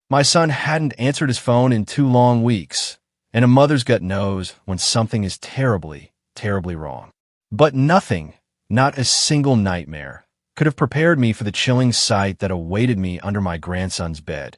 My son hadn't answered his phone in 2 long weeks, and a mother's gut knows when something is terribly, terribly wrong. But nothing, not a single nightmare, could have prepared me for the chilling sight that awaited me under my grandson's bed,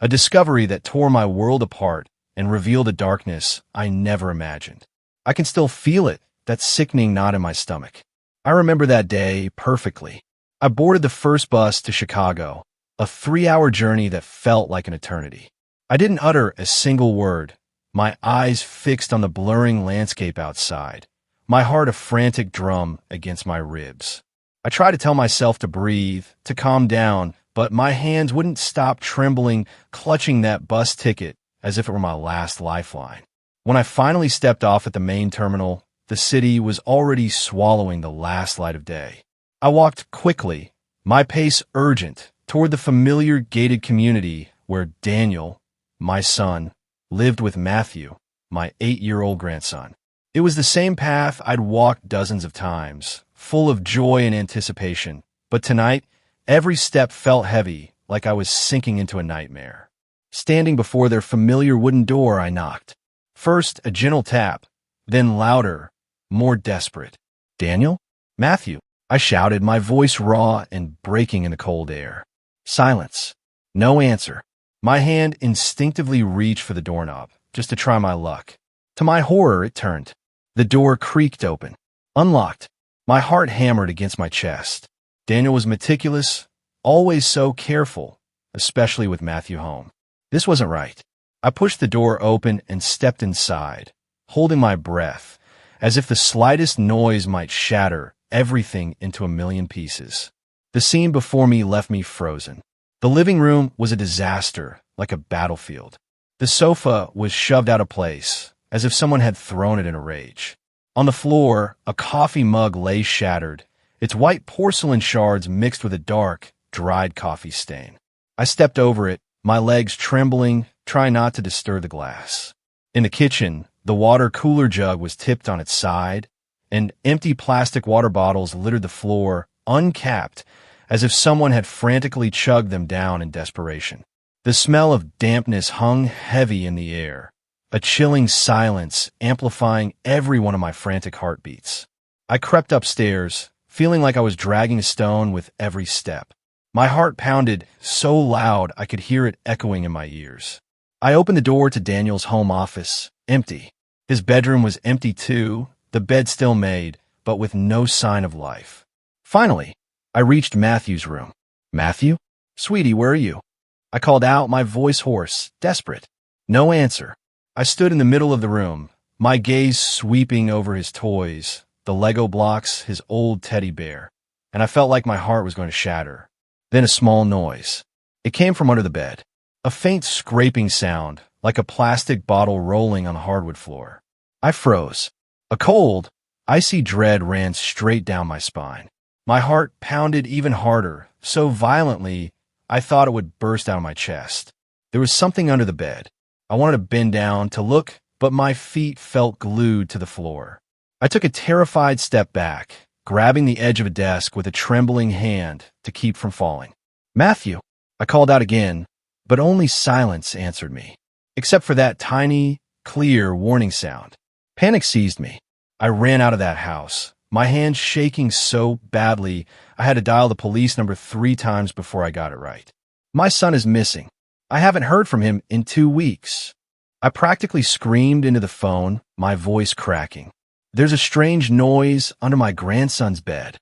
a discovery that tore my world apart and revealed a darkness I never imagined. I can still feel it, that sickening knot in my stomach. I remember that day perfectly. I boarded the first bus to Chicago, a 3-hour journey that felt like an eternity. I didn't utter a single word, my eyes fixed on the blurring landscape outside, my heart a frantic drum against my ribs. I tried to tell myself to breathe, to calm down, but my hands wouldn't stop trembling, clutching that bus ticket as if it were my last lifeline. When I finally stepped off at the main terminal, the city was already swallowing the last light of day. I walked quickly, my pace urgent, toward the familiar gated community where Daniel, my son, lived with Matthew, my 8-year-old grandson. It was the same path I'd walked dozens of times, full of joy and anticipation, but tonight, every step felt heavy, like I was sinking into a nightmare. Standing before their familiar wooden door, I knocked. First, a gentle tap, then louder, more desperate. "Daniel? Matthew?" I shouted, my voice raw and breaking in the cold air. Silence. No answer. My hand instinctively reached for the doorknob, just to try my luck. To my horror, it turned. The door creaked open. Unlocked. My heart hammered against my chest. Daniel was meticulous, always so careful, especially with Matthew home. This wasn't right. I pushed the door open and stepped inside, holding my breath, as if the slightest noise might shatter everything into a million pieces. The scene before me left me frozen. The living room was a disaster, like a battlefield. The sofa was shoved out of place, as if someone had thrown it in a rage. On the floor, a coffee mug lay shattered, its white porcelain shards mixed with a dark, dried coffee stain. I stepped over it, my legs trembling, trying not to disturb the glass. In the kitchen, the water cooler jug was tipped on its side, and empty plastic water bottles littered the floor, uncapped, as if someone had frantically chugged them down in desperation. The smell of dampness hung heavy in the air, a chilling silence amplifying every one of my frantic heartbeats. I crept upstairs, feeling like I was dragging a stone with every step. My heart pounded so loud I could hear it echoing in my ears. I opened the door to Daniel's home office, empty. His bedroom was empty too, the bed still made, but with no sign of life. Finally, I reached Matthew's room. "Matthew? Sweetie, where are you?" I called out, my voice hoarse, desperate. No answer. I stood in the middle of the room, my gaze sweeping over his toys, the Lego blocks, his old teddy bear, and I felt like my heart was going to shatter. Then a small noise. It came from under the bed. A faint scraping sound, like a plastic bottle rolling on the hardwood floor. I froze. A cold, icy dread ran straight down my spine. My heart pounded even harder, so violently I thought it would burst out of my chest. There was something under the bed. I wanted to bend down to look, but my feet felt glued to the floor. I took a terrified step back, grabbing the edge of a desk with a trembling hand to keep from falling. "Matthew!" I called out again, but only silence answered me, except for that tiny, clear warning sound. Panic seized me. I ran out of that house, my hands shaking so badly I had to dial the police number 3 times before I got it right. "My son is missing. I haven't heard from him in 2 weeks. I practically screamed into the phone, my voice cracking. "There's a strange noise under my grandson's bed."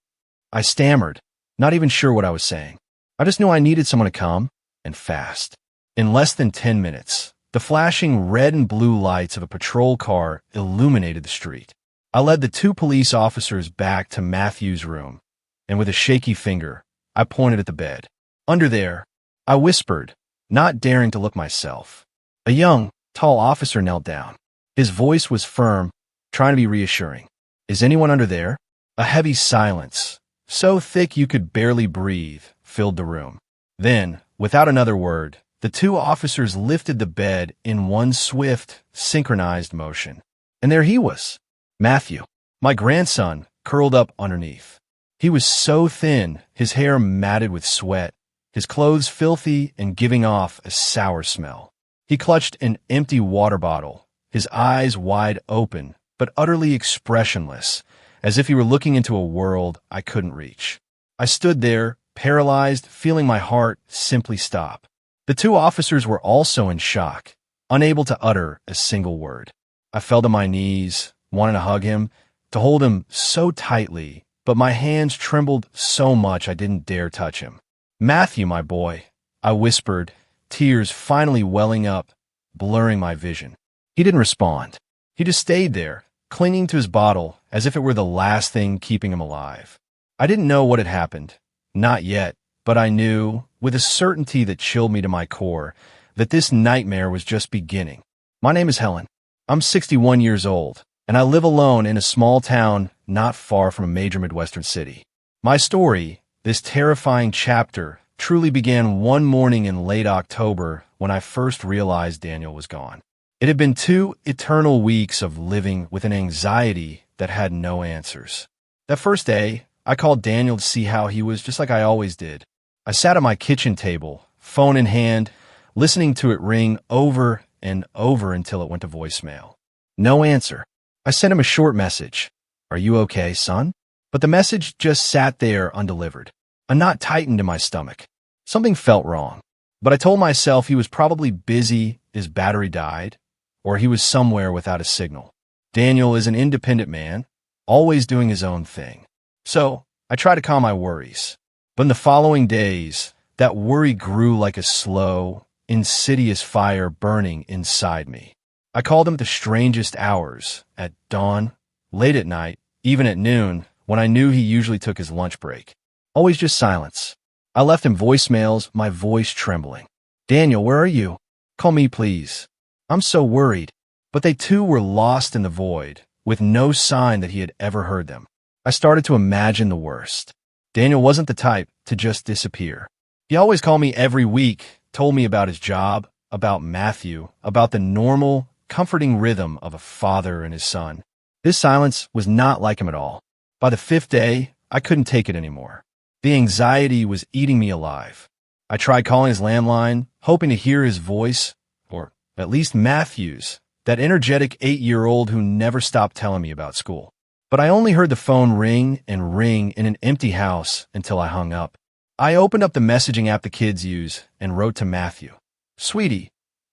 I stammered, not even sure what I was saying. I just knew I needed someone to come, and fast. In less than 10 minutes, the flashing red and blue lights of a patrol car illuminated the street. I led the 2 police officers back to Matthew's room, and with a shaky finger, I pointed at the bed. "Under there," I whispered, not daring to look myself. A young, tall officer knelt down. His voice was firm, trying to be reassuring. "Is anyone under there?" A heavy silence, so thick you could barely breathe, filled the room. Then, without another word, the 2 officers lifted the bed in one swift, synchronized motion. And there he was, Matthew, my grandson, curled up underneath. He was so thin, his hair matted with sweat, his clothes filthy and giving off a sour smell. He clutched an empty water bottle, his eyes wide open, but utterly expressionless, as if he were looking into a world I couldn't reach. I stood there, paralyzed, feeling my heart simply stop. The two officers were also in shock, unable to utter a single word. I fell to my knees, wanting to hug him, to hold him so tightly, but my hands trembled so much I didn't dare touch him. "Matthew, my boy," I whispered, tears finally welling up, blurring my vision. He didn't respond. He just stayed there, clinging to his bottle as if it were the last thing keeping him alive. I didn't know what had happened. Not yet, but I knew, with a certainty that chilled me to my core, that this nightmare was just beginning. My name is Helen. I'm 61 years old, and I live alone in a small town not far from a major Midwestern city. My story, this terrifying chapter, truly began one morning in late October when I first realized Daniel was gone. It had been 2 eternal weeks of living with an anxiety that had no answers. That first day, I called Daniel to see how he was, just like I always did. I sat at my kitchen table, phone in hand, listening to it ring over and over until it went to voicemail. No answer. I sent him a short message. "Are you okay, son?" But the message just sat there undelivered. A knot tightened in my stomach. Something felt wrong. But I told myself he was probably busy, his battery died, or he was somewhere without a signal. Daniel is an independent man, always doing his own thing. So I tried to calm my worries. But in the following days, that worry grew like a slow, insidious fire burning inside me. I called him at the strangest hours, at dawn, late at night, even at noon, when I knew he usually took his lunch break. Always just silence. I left him voicemails, my voice trembling. "Daniel, where are you? Call me, please. I'm so worried." But they too were lost in the void, with no sign that he had ever heard them. I started to imagine the worst. Daniel wasn't the type to just disappear. He always called me every week, told me about his job, about Matthew, about the normal, comforting rhythm of a father and his son. This silence was not like him at all. By the 5th day, I couldn't take it anymore. The anxiety was eating me alive. I tried calling his landline, hoping to hear his voice, or at least Matthew's, that energetic 8-year-old who never stopped telling me about school. But I only heard the phone ring and ring in an empty house until I hung up. I opened up the messaging app the kids use and wrote to Matthew. "Sweetie,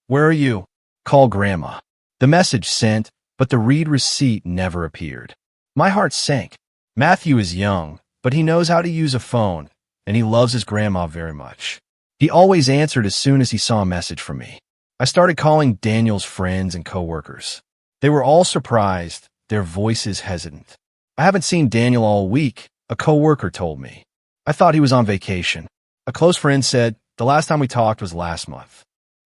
where are you? Call Grandma." The message sent, but the read receipt never appeared. My heart sank. Matthew is young, but he knows how to use a phone, and he loves his grandma very much. He always answered as soon as he saw a message from me. I started calling Daniel's friends and coworkers. They were all surprised, their voices hesitant. "I haven't seen Daniel all week," a coworker told me. I thought he was on vacation. A close friend said, "The last time we talked was last month."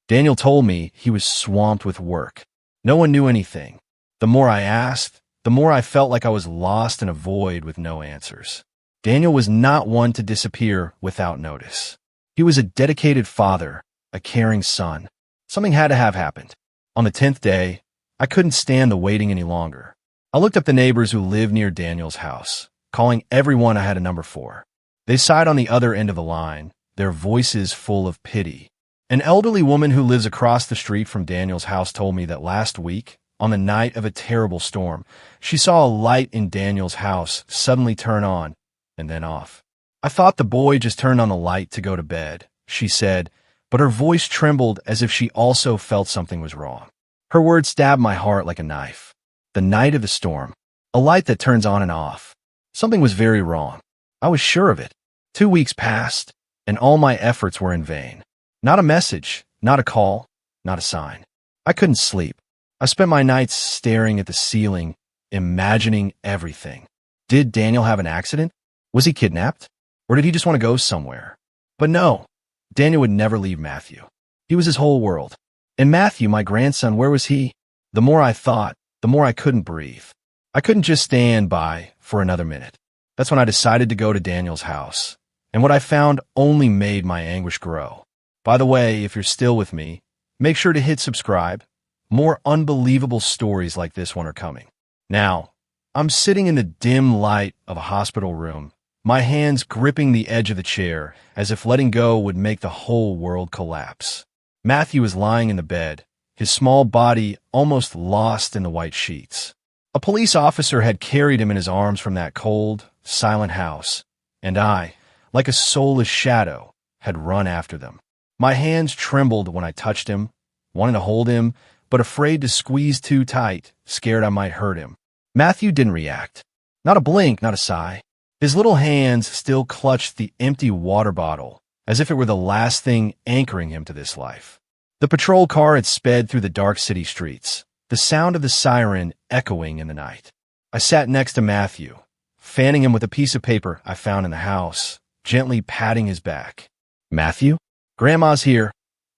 Daniel told me he was swamped with work. No one knew anything. The more I asked, the more I felt like I was lost in a void with no answers. Daniel was not one to disappear without notice. He was a dedicated father, a caring son. Something had to have happened. On the 10th day, I couldn't stand the waiting any longer. I looked up the neighbors who lived near Daniel's house, calling everyone I had a number for. They sighed on the other end of the line, their voices full of pity. An elderly woman who lives across the street from Daniel's house told me that last week, on the night of a terrible storm, she saw a light in Daniel's house suddenly turn on and then off. "I thought the boy just turned on the light to go to bed," she said, but her voice trembled as if she also felt something was wrong. Her words stabbed my heart like a knife. The night of the storm. A light that turns on and off. Something was very wrong. I was sure of it. 2 weeks passed, and all my efforts were in vain. Not a message, not a call, not a sign. I couldn't sleep. I spent my nights staring at the ceiling, imagining everything. Did Daniel have an accident? Was he kidnapped? Or did he just want to go somewhere? But no, Daniel would never leave Matthew. He was his whole world. And Matthew, my grandson, where was he? The more I thought, the more I couldn't breathe. I couldn't just stand by for another minute. That's when I decided to go to Daniel's house. And what I found only made my anguish grow. By the way, if you're still with me, make sure to hit subscribe. More unbelievable stories like this one are coming. Now, I'm sitting in the dim light of a hospital room, my hands gripping the edge of the chair as if letting go would make the whole world collapse. Matthew was lying in the bed, his small body almost lost in the white sheets. A police officer had carried him in his arms from that cold, silent house, and I, like a soulless shadow, had run after them. My hands trembled when I touched him, wanting to hold him, but afraid to squeeze too tight, scared I might hurt him. Matthew didn't react. Not a blink, not a sigh. His little hands still clutched the empty water bottle, as if it were the last thing anchoring him to this life. The patrol car had sped through the dark city streets, the sound of the siren echoing in the night. I sat next to Matthew, fanning him with a piece of paper I found in the house, gently patting his back. "Matthew? Grandma's here,"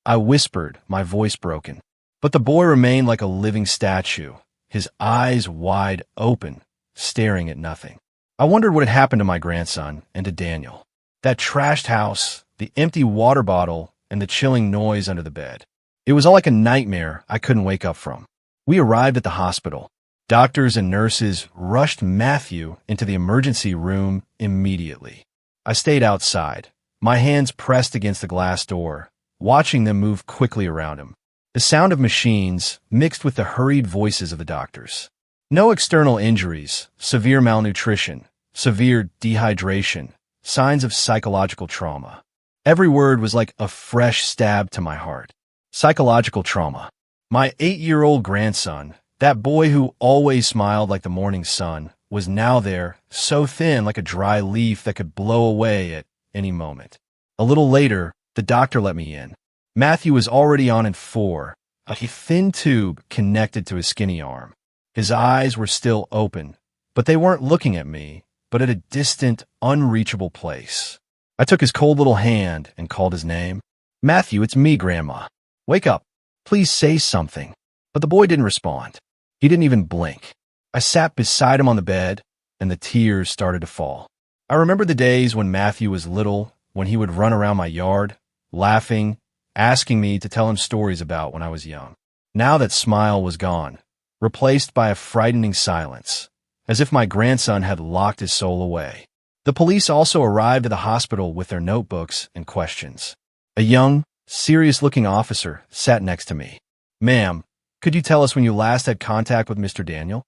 I whispered, my voice broken. But the boy remained like a living statue, his eyes wide open, staring at nothing. I wondered what had happened to my grandson and to Daniel. That trashed house, the empty water bottle, and the chilling noise under the bed. It was all like a nightmare I couldn't wake up from. We arrived at the hospital. Doctors and nurses rushed Matthew into the emergency room immediately. I stayed outside, my hands pressed against the glass door, watching them move quickly around him. The sound of machines mixed with the hurried voices of the doctors. No external injuries, severe malnutrition, severe dehydration, signs of psychological trauma. Every word was like a fresh stab to my heart. Psychological trauma. My 8-year-old grandson, that boy who always smiled like the morning sun, was now there, so thin like a dry leaf that could blow away at any moment. A little later, the doctor let me in. Matthew was already on in 4, a thin tube connected to his skinny arm. His eyes were still open, but they weren't looking at me, but at a distant, unreachable place. I took his cold little hand and called his name. "Matthew, it's me, Grandma. Wake up. Please say something." But the boy didn't respond. He didn't even blink. I sat beside him on the bed, and the tears started to fall. I remember the days when Matthew was little, when he would run around my yard, laughing, asking me to tell him stories about when I was young. Now that smile was gone, replaced by a frightening silence, as if my grandson had locked his soul away. The police also arrived at the hospital with their notebooks and questions. A young, serious-looking officer sat next to me. "Ma'am, could you tell us when you last had contact with Mr. Daniel?"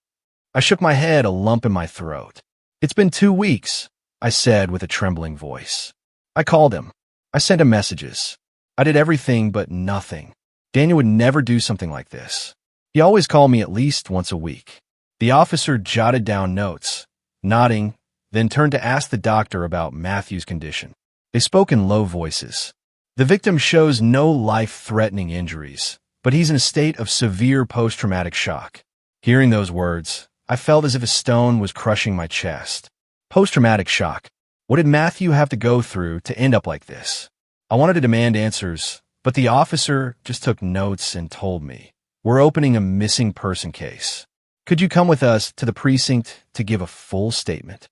I shook my head, a lump in my throat. "It's been 2 weeks," I said with a trembling voice. "I called him. I sent him messages. I did everything but nothing. Daniel would never do something like this. He always called me at least once a week." The officer jotted down notes, nodding, then turned to ask the doctor about Matthew's condition. They spoke in low voices. "The victim shows no life-threatening injuries, but he's in a state of severe post-traumatic shock." Hearing those words, I felt as if a stone was crushing my chest. Post-traumatic shock. What did Matthew have to go through to end up like this? I wanted to demand answers, but the officer just took notes and told me, "We're opening a missing person case. Could you come with us to the precinct to give a full statement?"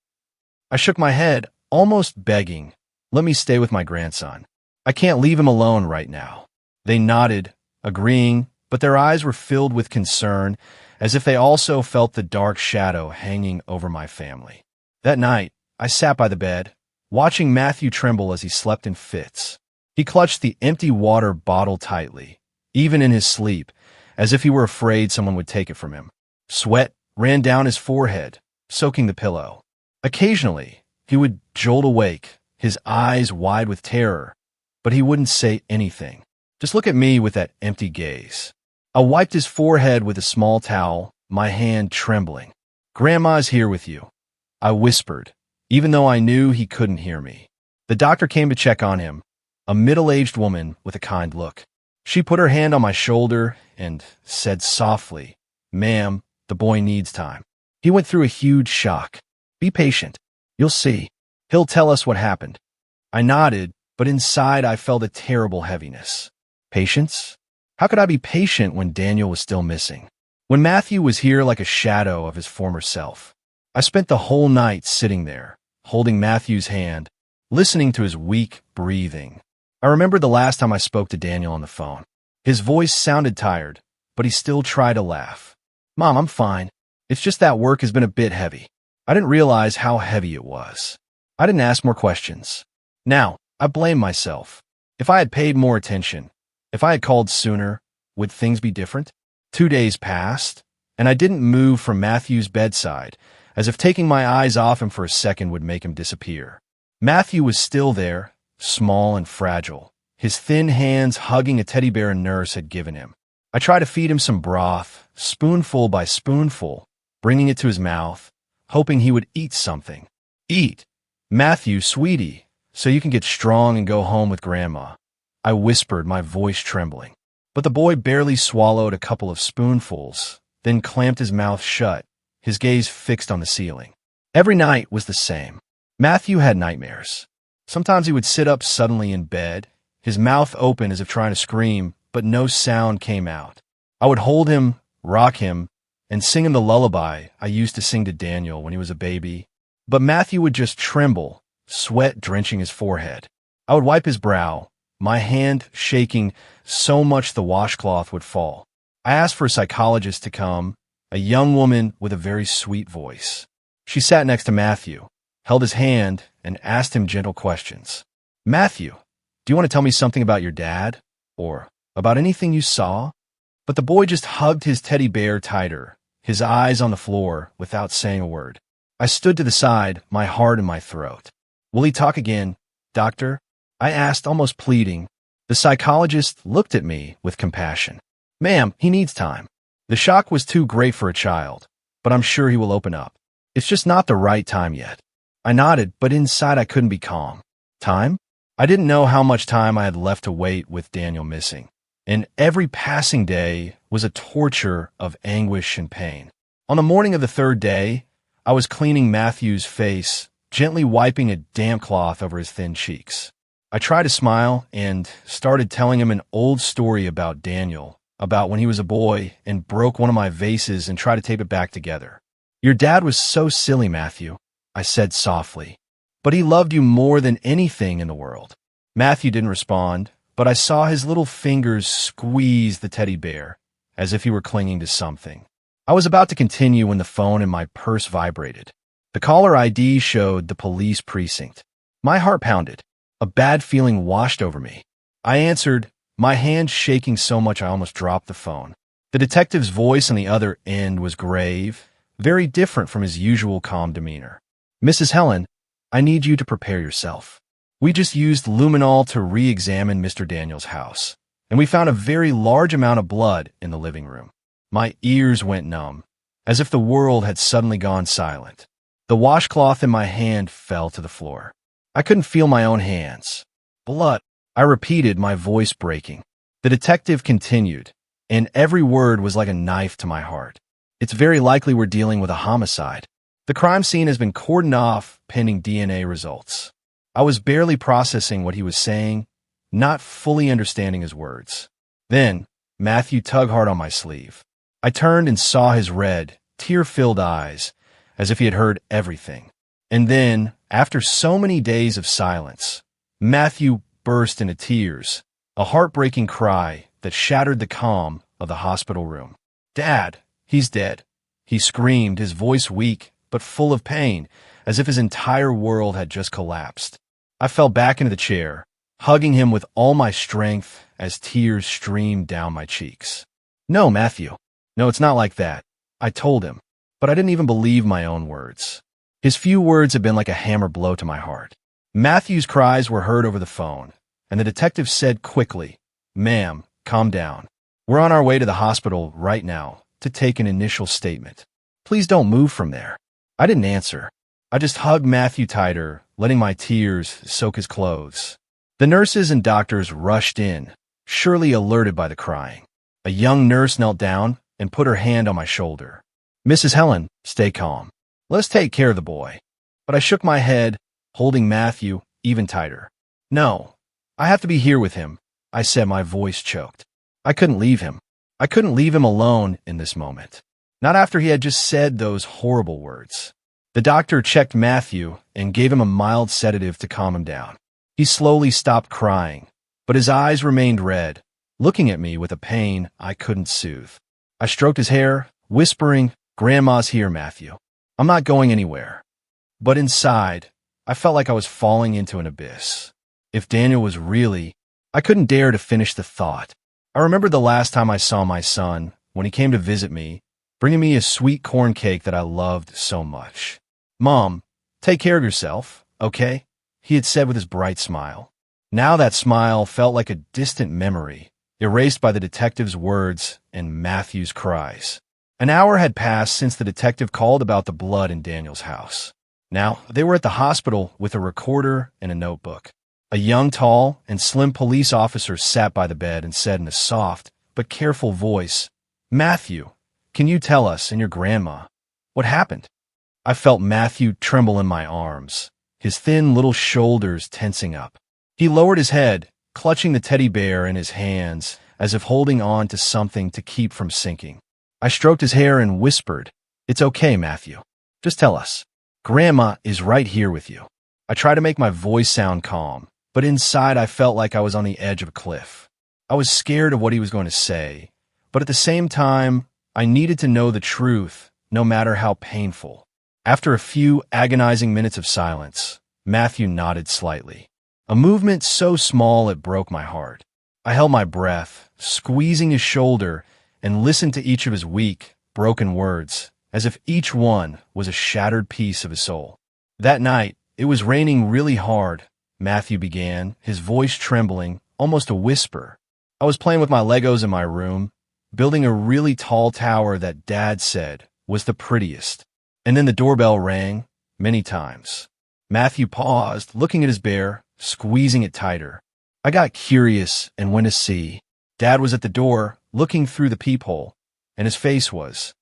I shook my head, almost begging, "Let me stay with my grandson. I can't leave him alone right now." They nodded, agreeing, but their eyes were filled with concern, as if they also felt the dark shadow hanging over my family. That night, I sat by the bed, watching Matthew tremble as he slept in fits. He clutched the empty water bottle tightly, even in his sleep, as if he were afraid someone would take it from him. Sweat ran down his forehead, soaking the pillow. Occasionally, he would jolt awake, his eyes wide with terror, but he wouldn't say anything. Just look at me with that empty gaze. I wiped his forehead with a small towel, my hand trembling. "Grandma's here with you," I whispered, even though I knew he couldn't hear me. The doctor came to check on him, a middle-aged woman with a kind look. She put her hand on my shoulder and said softly, "Ma'am, the boy needs time. He went through a huge shock. Be patient. You'll see. He'll tell us what happened." I nodded, but inside I felt a terrible heaviness. Patience? How could I be patient when Daniel was still missing? When Matthew was here like a shadow of his former self? I spent the whole night sitting there, holding Matthew's hand, listening to his weak breathing. I remember the last time I spoke to Daniel on the phone. His voice sounded tired, but he still tried to laugh. "Mom, I'm fine. It's just that work has been a bit heavy." I didn't realize how heavy it was. I didn't ask more questions. Now, I blame myself. If I had paid more attention, if I had called sooner, would things be different? 2 days passed, and I didn't move from Matthew's bedside, as if taking my eyes off him for a second would make him disappear. Matthew was still there, small and fragile, his thin hands hugging a teddy bear a nurse had given him. I tried to feed him some broth, spoonful by spoonful, bringing it to his mouth, hoping he would eat something. Eat. Matthew, sweetie, so you can get strong and go home with Grandma. I whispered, my voice trembling. But the boy barely swallowed a couple of spoonfuls, then clamped his mouth shut, his gaze fixed on the ceiling. Every night was the same. Matthew had nightmares. Sometimes he would sit up suddenly in bed, his mouth open as if trying to scream, but no sound came out. I would hold him, rock him, and sing him the lullaby I used to sing to Daniel when he was a baby. But Matthew would just tremble, sweat drenching his forehead. I would wipe his brow, my hand shaking so much the washcloth would fall. I asked for a psychologist to come, a young woman with a very sweet voice. She sat next to Matthew, held his hand, and asked him gentle questions. Matthew, do you want to tell me something about your dad? Or about anything you saw? But the boy just hugged his teddy bear tighter, his eyes on the floor, without saying a word. I stood to the side, my heart in my throat. Will he talk again, doctor? I asked, almost pleading. The psychologist looked at me with compassion. Ma'am, he needs time. The shock was too great for a child, but I'm sure he will open up. It's just not the right time yet. I nodded, but inside I couldn't be calm. Time? I didn't know how much time I had left to wait with Daniel missing, and every passing day was a torture of anguish and pain. On the morning of the third day, I was cleaning Matthew's face, gently wiping a damp cloth over his thin cheeks. I tried to smile and started telling him an old story about Daniel, about when he was a boy and broke one of my vases and tried to tape it back together. Your dad was so silly, Matthew, I said softly, but he loved you more than anything in the world. Matthew didn't respond, but I saw his little fingers squeeze the teddy bear, as if he were clinging to something. I was about to continue when the phone in my purse vibrated. The caller ID showed the police precinct. My heart pounded. A bad feeling washed over me. I answered, my hand shaking so much I almost dropped the phone. The detective's voice on the other end was grave, very different from his usual calm demeanor. Mrs. Helen, I need you to prepare yourself. We just used luminol to re-examine Mr. Daniel's house, and we found a very large amount of blood in the living room. My ears went numb, as if the world had suddenly gone silent. The washcloth in my hand fell to the floor. I couldn't feel my own hands. Blood, I repeated, my voice breaking. The detective continued, and every word was like a knife to my heart. It's very likely we're dealing with a homicide. The crime scene has been cordoned off pending DNA results. I was barely processing what he was saying, not fully understanding his words. Then, Matthew tugged hard on my sleeve. I turned and saw his red, tear-filled eyes, as if he had heard everything. And then, after so many days of silence, Matthew burst into tears, a heartbreaking cry that shattered the calm of the hospital room. Dad, he's dead. He screamed, his voice weak, but full of pain, as if his entire world had just collapsed. I fell back into the chair, hugging him with all my strength as tears streamed down my cheeks. No, Matthew. No, it's not like that. I told him, but I didn't even believe my own words. His few words had been like a hammer blow to my heart. Matthew's cries were heard over the phone, and the detective said quickly, Ma'am, calm down. We're on our way to the hospital right now to take an initial statement. Please don't move from there. I didn't answer. I just hugged Matthew tighter, letting my tears soak his clothes. The nurses and doctors rushed in, surely alerted by the crying. A young nurse knelt down and put her hand on my shoulder. Mrs. Helen, stay calm. Let's take care of the boy. But I shook my head, holding Matthew even tighter. No, I have to be here with him, I said, my voice choked. I couldn't leave him. I couldn't leave him alone in this moment. Not after he had just said those horrible words. The doctor checked Matthew and gave him a mild sedative to calm him down. He slowly stopped crying, but his eyes remained red, looking at me with a pain I couldn't soothe. I stroked his hair, whispering, Grandma's here, Matthew. I'm not going anywhere. But inside, I felt like I was falling into an abyss. If Daniel was really... I couldn't dare to finish the thought. I remember the last time I saw my son, when he came to visit me, bringing me a sweet corn cake that I loved so much. "Mom, take care of yourself, okay?" he had said with his bright smile. Now that smile felt like a distant memory, erased by the detective's words and Matthew's cries. An hour had passed since the detective called about the blood in Daniel's house. Now, they were at the hospital with a recorder and a notebook. A young, tall, and slim police officer sat by the bed and said in a soft but careful voice, "Matthew, can you tell us and your grandma what happened?" I felt Matthew tremble in my arms, his thin little shoulders tensing up. He lowered his head, clutching the teddy bear in his hands as if holding on to something to keep from sinking. I stroked his hair and whispered, "It's okay, Matthew. Just tell us. Grandma is right here with you." I tried to make my voice sound calm, but inside I felt like I was on the edge of a cliff. I was scared of what he was going to say, but at the same time, I needed to know the truth, no matter how painful. After a few agonizing minutes of silence, Matthew nodded slightly, a movement so small it broke my heart. I held my breath, squeezing his shoulder, and listened to each of his weak, broken words, as if each one was a shattered piece of his soul. That night, it was raining really hard, Matthew began, his voice trembling, almost a whisper. I was playing with my Legos in my room, building a really tall tower that Dad said was the prettiest. And then the doorbell rang, many times. Matthew paused, looking at his bear, squeezing it tighter. I got curious and went to see. Dad was at the door, looking through the peephole, and his face was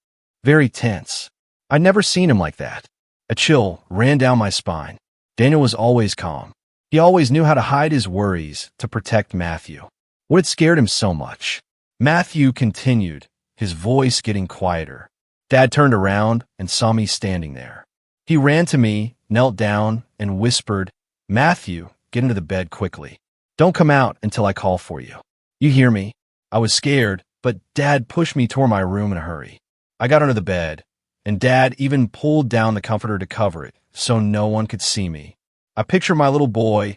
very tense. I'd never seen him like that. A chill ran down my spine. Daniel was always calm. He always knew how to hide his worries to protect Matthew. What had scared him so much? Matthew continued, his voice getting quieter. Dad turned around and saw me standing there. He ran to me, knelt down, and whispered, "Matthew, get into the bed quickly. Don't come out until I call for you. You hear me?" I was scared, but Dad pushed me toward my room in a hurry. I got under the bed, and Dad even pulled down the comforter to cover it so no one could see me. I pictured my little boy,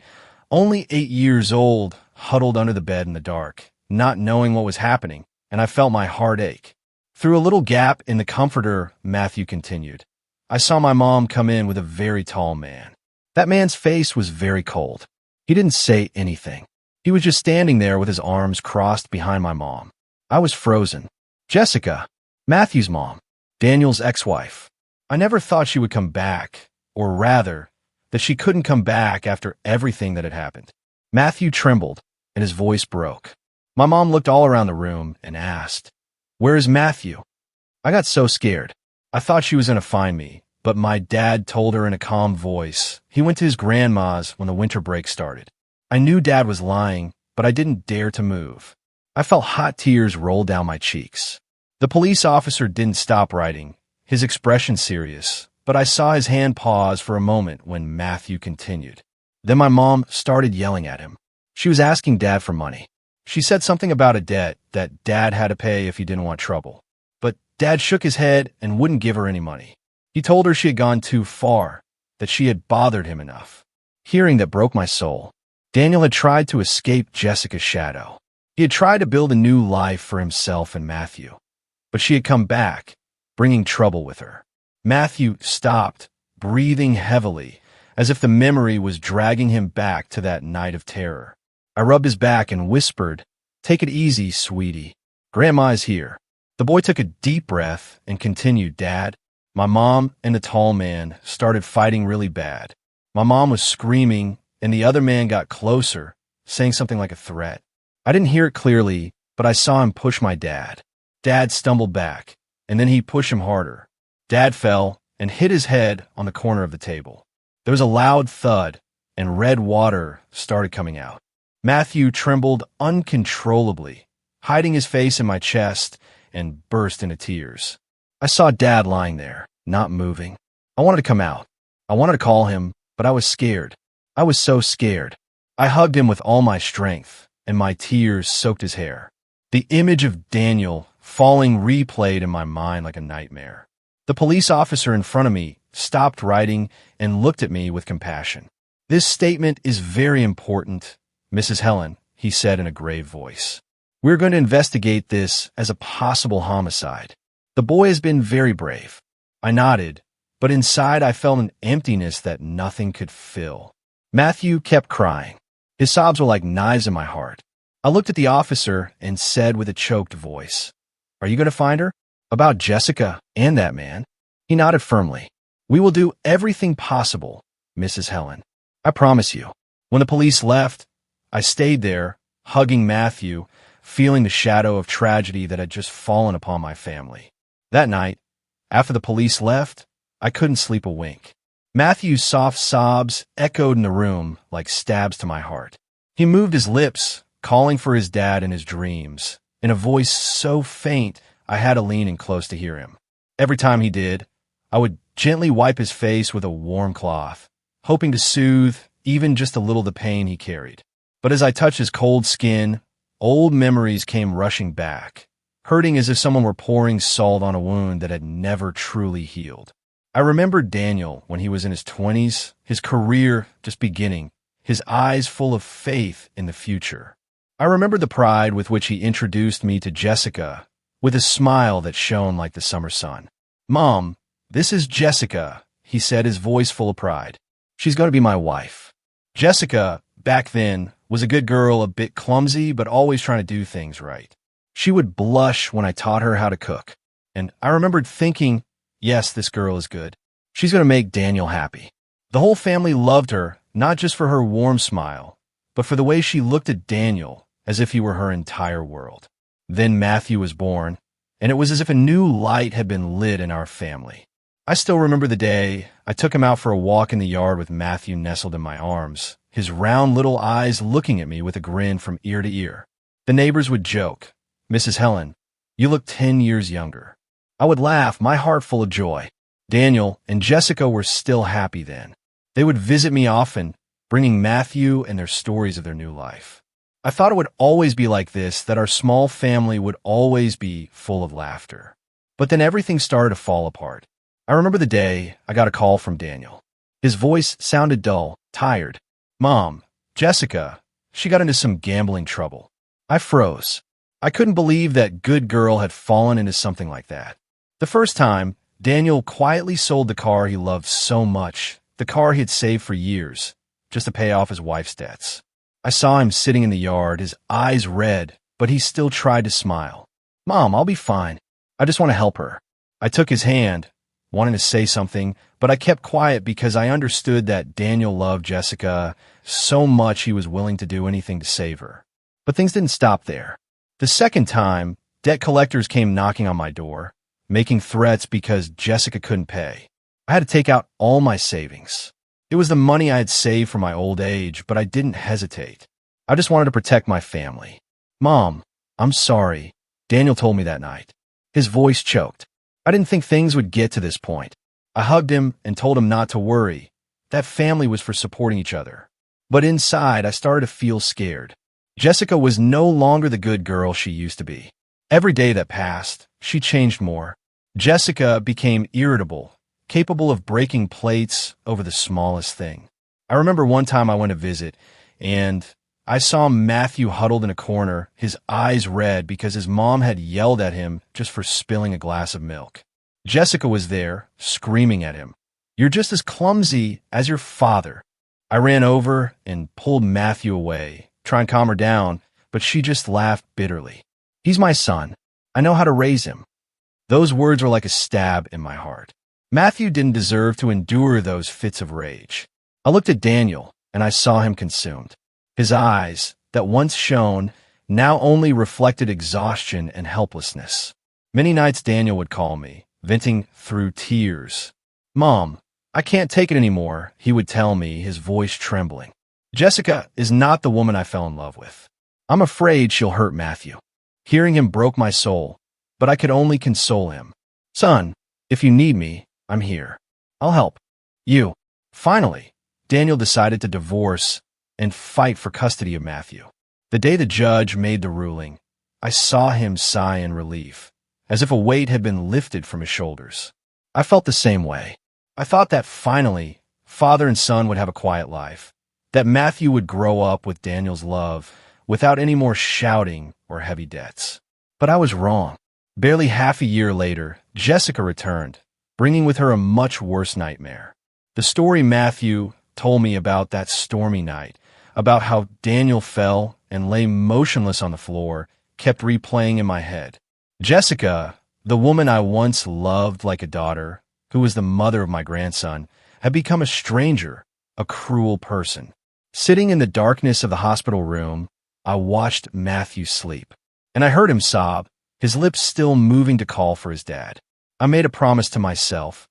only 8 years old, huddled under the bed in the dark, not knowing what was happening, and I felt my heart ache. Through a little gap in the comforter, Matthew continued, I saw my mom come in with a very tall man. That man's face was very cold. He didn't say anything. He was just standing there with his arms crossed behind my mom. I was frozen. Jessica, Matthew's mom, Daniel's ex-wife. I never thought she would come back, or rather, that she couldn't come back after everything that had happened. Matthew trembled, and his voice broke. My mom looked all around the room and asked, "Where is Matthew?" I got so scared. I thought she was going to find me, but my dad told her in a calm voice he went to his grandma's when the winter break started. I knew Dad was lying, but I didn't dare to move. I felt hot tears roll down my cheeks. The police officer didn't stop writing, his expression serious, but I saw his hand pause for a moment when Matthew continued. Then my mom started yelling at him. She was asking Dad for money. She said something about a debt that Dad had to pay if he didn't want trouble. But Dad shook his head and wouldn't give her any money. He told her she had gone too far, that she had bothered him enough. Hearing that broke my soul. Daniel had tried to escape Jessica's shadow. He had tried to build a new life for himself and Matthew. But she had come back, bringing trouble with her. Matthew stopped, breathing heavily, as if the memory was dragging him back to that night of terror. I rubbed his back and whispered, "Take it easy, sweetie. Grandma is here." The boy took a deep breath and continued, "Dad, my mom and the tall man started fighting really bad. My mom was screaming, and the other man got closer, saying something like a threat. I didn't hear it clearly, but I saw him push my dad. Dad stumbled back, and then he pushed him harder. Dad fell and hit his head on the corner of the table. There was a loud thud, and red water started coming out. Matthew trembled uncontrollably, hiding his face in my chest, and burst into tears. I saw Dad lying there, not moving. I wanted to come out. I wanted to call him, but I was scared. I was so scared. I hugged him with all my strength, and my tears soaked his hair. The image of Daniel falling replayed in my mind like a nightmare. The police officer in front of me stopped writing and looked at me with compassion. "This statement is very important, Mrs. Helen," he said in a grave voice. "We're going to investigate this as a possible homicide. The boy has been very brave." I nodded, but inside I felt an emptiness that nothing could fill. Matthew kept crying. His sobs were like knives in my heart. I looked at the officer and said with a choked voice, "Are you going to find her? About Jessica and that man?" He nodded firmly. "We will do everything possible, Mrs. Helen. I promise you." When the police left, I stayed there, hugging Matthew, feeling the shadow of tragedy that had just fallen upon my family. That night, after the police left, I couldn't sleep a wink. Matthew's soft sobs echoed in the room like stabs to my heart. He moved his lips, calling for his dad in his dreams, in a voice so faint I had to lean in close to hear him. Every time he did, I would gently wipe his face with a warm cloth, hoping to soothe even just a little the pain he carried. But as I touched his cold skin, old memories came rushing back, hurting as if someone were pouring salt on a wound that had never truly healed. I remembered Daniel when he was in his 20s, his career just beginning, his eyes full of faith in the future. I remembered the pride with which he introduced me to Jessica, with a smile that shone like the summer sun. "Mom, this is Jessica," he said, his voice full of pride. "She's going to be my wife." Jessica, back then, was a good girl, a bit clumsy, but always trying to do things right. She would blush when I taught her how to cook, and I remembered thinking, yes, this girl is good. She's going to make Daniel happy. The whole family loved her, not just for her warm smile, but for the way she looked at Daniel as if he were her entire world. Then Matthew was born, and it was as if a new light had been lit in our family. I still remember the day I took him out for a walk in the yard with Matthew nestled in my arms, his round little eyes looking at me with a grin from ear to ear. The neighbors would joke, "Mrs. Helen, you look 10 years younger." I would laugh, my heart full of joy. Daniel and Jessica were still happy then. They would visit me often, bringing Matthew and their stories of their new life. I thought it would always be like this, that our small family would always be full of laughter. But then everything started to fall apart. I remember the day I got a call from Daniel. His voice sounded dull, tired. "Mom, Jessica, she got into some gambling trouble." I froze. I couldn't believe that good girl had fallen into something like that. The first time, Daniel quietly sold the car he loved so much, the car he had saved for years, just to pay off his wife's debts. I saw him sitting in the yard, his eyes red, but he still tried to smile. "Mom, I'll be fine. I just want to help her." I took his hand, wanting to say something, but I kept quiet because I understood that Daniel loved Jessica so much he was willing to do anything to save her. But things didn't stop there. The second time, debt collectors came knocking on my door, making threats because Jessica couldn't pay. I had to take out all my savings. It was the money I had saved for my old age, but I didn't hesitate. I just wanted to protect my family. "Mom, I'm sorry," Daniel told me that night. His voice choked. I didn't think things would get to this point. I hugged him and told him not to worry. That family was for supporting each other. But inside, I started to feel scared. Jessica was no longer the good girl she used to be. Every day that passed, she changed more. Jessica became irritable, capable of breaking plates over the smallest thing. I remember one time I went to visit, and I saw Matthew huddled in a corner, his eyes red because his mom had yelled at him just for spilling a glass of milk. Jessica was there, screaming at him, "You're just as clumsy as your father." I ran over and pulled Matthew away, trying to calm her down, but she just laughed bitterly. "He's my son. I know how to raise him." Those words were like a stab in my heart. Matthew didn't deserve to endure those fits of rage. I looked at Daniel, and I saw him consumed. His eyes, that once shone, now only reflected exhaustion and helplessness. Many nights Daniel would call me, venting through tears. "Mom, I can't take it anymore," he would tell me, his voice trembling. "Jessica is not the woman I fell in love with. I'm afraid she'll hurt Matthew." Hearing him broke my soul, but I could only console him. "Son, if you need me, I'm here. I'll help you." Finally, Daniel decided to divorce and fight for custody of Matthew. The day the judge made the ruling, I saw him sigh in relief, as if a weight had been lifted from his shoulders. I felt the same way. I thought that finally, father and son would have a quiet life, that Matthew would grow up with Daniel's love without any more shouting or heavy debts. But I was wrong. Barely half a year later, Jessica returned, bringing with her a much worse nightmare. The story Matthew told me about that stormy night, about how Daniel fell and lay motionless on the floor, kept replaying in my head. Jessica, the woman I once loved like a daughter, who was the mother of my grandson, had become a stranger, a cruel person. Sitting in the darkness of the hospital room, I watched Matthew sleep, and I heard him sob, his lips still moving to call for his dad. I made a promise to myself,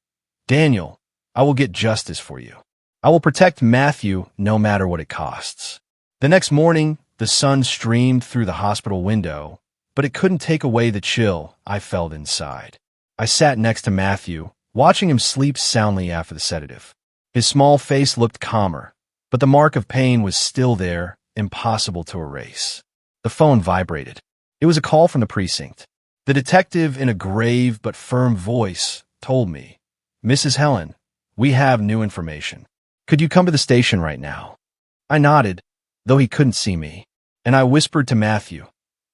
Daniel, I will get justice for you. I will protect Matthew no matter what it costs. The next morning, the sun streamed through the hospital window, but it couldn't take away the chill I felt inside. I sat next to Matthew, watching him sleep soundly after the sedative. His small face looked calmer, but the mark of pain was still there, impossible to erase. The phone vibrated. It was a call from the precinct. The detective, in a grave but firm voice, told me, "Mrs. Helen, we have new information. Could you come to the station right now?" I nodded, though he couldn't see me, and I whispered to Matthew,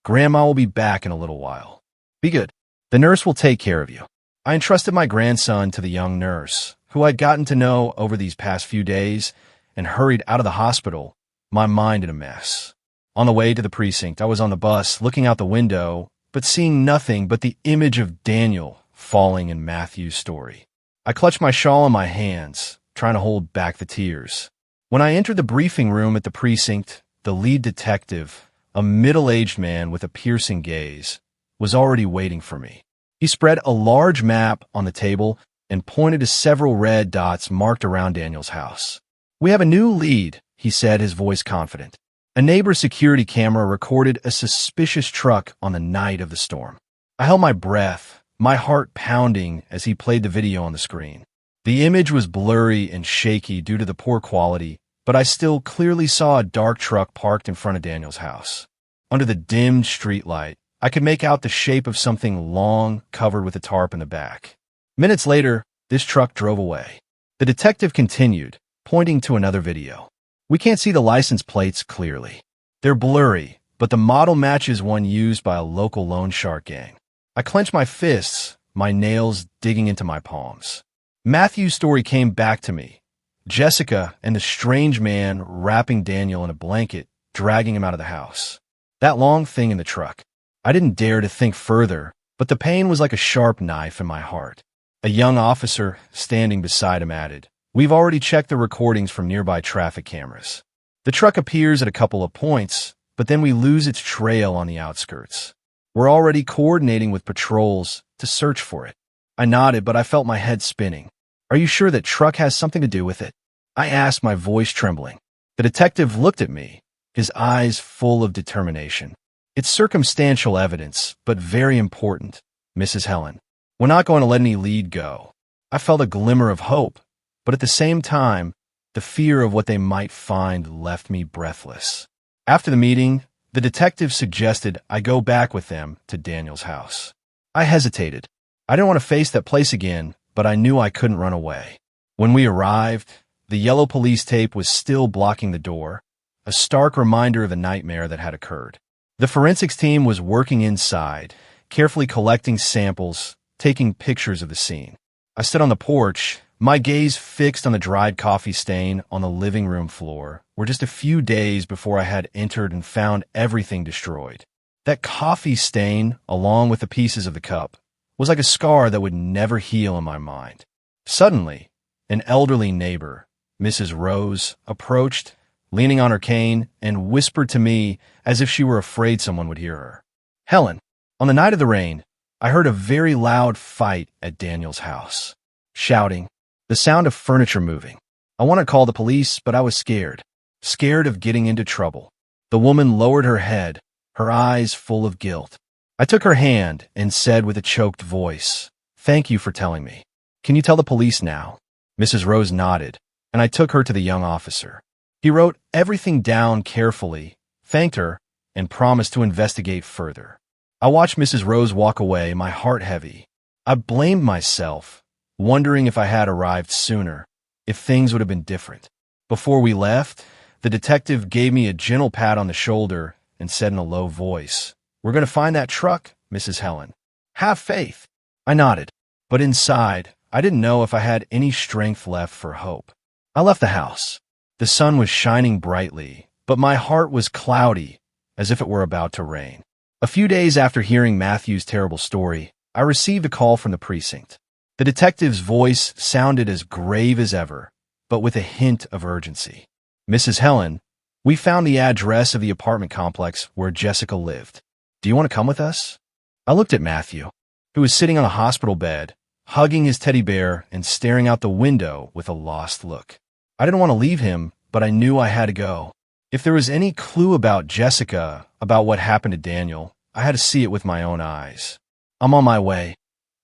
"Grandma will be back in a little while. Be good. The nurse will take care of you." I entrusted my grandson to the young nurse, who I'd gotten to know over these past few days, and hurried out of the hospital, my mind in a mess. On the way to the precinct, I was on the bus, looking out the window, but seeing nothing but the image of Daniel falling in Matthew's story. I clutched my shawl in my hands, trying to hold back the tears. When I entered the briefing room at the precinct, the lead detective, a middle-aged man with a piercing gaze, was already waiting for me. He spread a large map on the table and pointed to several red dots marked around Daniel's house. "We have a new lead," he said, his voice confident. A neighbor's security camera recorded a suspicious truck on the night of the storm. I held my breath, my heart pounding as he played the video on the screen. The image was blurry and shaky due to the poor quality, but I still clearly saw a dark truck parked in front of Daniel's house. Under the dimmed streetlight, I could make out the shape of something long, covered with a tarp in the back. Minutes later, this truck drove away. The detective continued, pointing to another video. "We can't see the license plates clearly. They're blurry, but the model matches one used by a local loan shark gang." I clenched my fists, my nails digging into my palms. Matthew's story came back to me. Jessica and the strange man wrapping Daniel in a blanket, dragging him out of the house. That long thing in the truck. I didn't dare to think further, but the pain was like a sharp knife in my heart. A young officer standing beside him added, "We've already checked the recordings from nearby traffic cameras. The truck appears at a couple of points, but then we lose its trail on the outskirts. We're already coordinating with patrols to search for it." I nodded, but I felt my head spinning. "Are you sure that truck has something to do with it?" I asked, my voice trembling. The detective looked at me, his eyes full of determination. "It's circumstantial evidence, but very important, Mrs. Helen. We're not going to let any lead go." I felt a glimmer of hope, but at the same time, the fear of what they might find left me breathless. After the meeting, the detective suggested I go back with them to Daniel's house. I hesitated. I didn't want to face that place again, but I knew I couldn't run away. When we arrived, the yellow police tape was still blocking the door, a stark reminder of the nightmare that had occurred. The forensics team was working inside, carefully collecting samples, taking pictures of the scene. I stood on the porch, my gaze fixed on the dried coffee stain on the living room floor, where just a few days before I had entered and found everything destroyed. That coffee stain, along with the pieces of the cup, was like a scar that would never heal in my mind. Suddenly, an elderly neighbor, Mrs. Rose, approached, leaning on her cane, and whispered to me as if she were afraid someone would hear her. "Helen, on the night of the rain, I heard a very loud fight at Daniel's house. Shouting, the sound of furniture moving. I wanted to call the police, but I was scared of getting into trouble." The woman lowered her head, her eyes full of guilt. I took her hand and said with a choked voice, "Thank you for telling me. Can you tell the police now?" Mrs. Rose nodded, and I took her to the young officer. He wrote everything down carefully, thanked her, and promised to investigate further. I watched Mrs. Rose walk away, my heart heavy. I blamed myself, wondering if I had arrived sooner, if things would have been different. Before we left, the detective gave me a gentle pat on the shoulder and said in a low voice, "We're going to find that truck, Mrs. Helen. Have faith." I nodded, but inside, I didn't know if I had any strength left for hope. I left the house. The sun was shining brightly, but my heart was cloudy, as if it were about to rain. A few days after hearing Matthew's terrible story, I received a call from the precinct. The detective's voice sounded as grave as ever, but with a hint of urgency. "Mrs. Helen, we found the address of the apartment complex where Jessica lived. Do you want to come with us?" I looked at Matthew, who was sitting on a hospital bed, hugging his teddy bear and staring out the window with a lost look. I didn't want to leave him, but I knew I had to go. If there was any clue about Jessica, about what happened to Daniel, I had to see it with my own eyes. "I'm on my way,"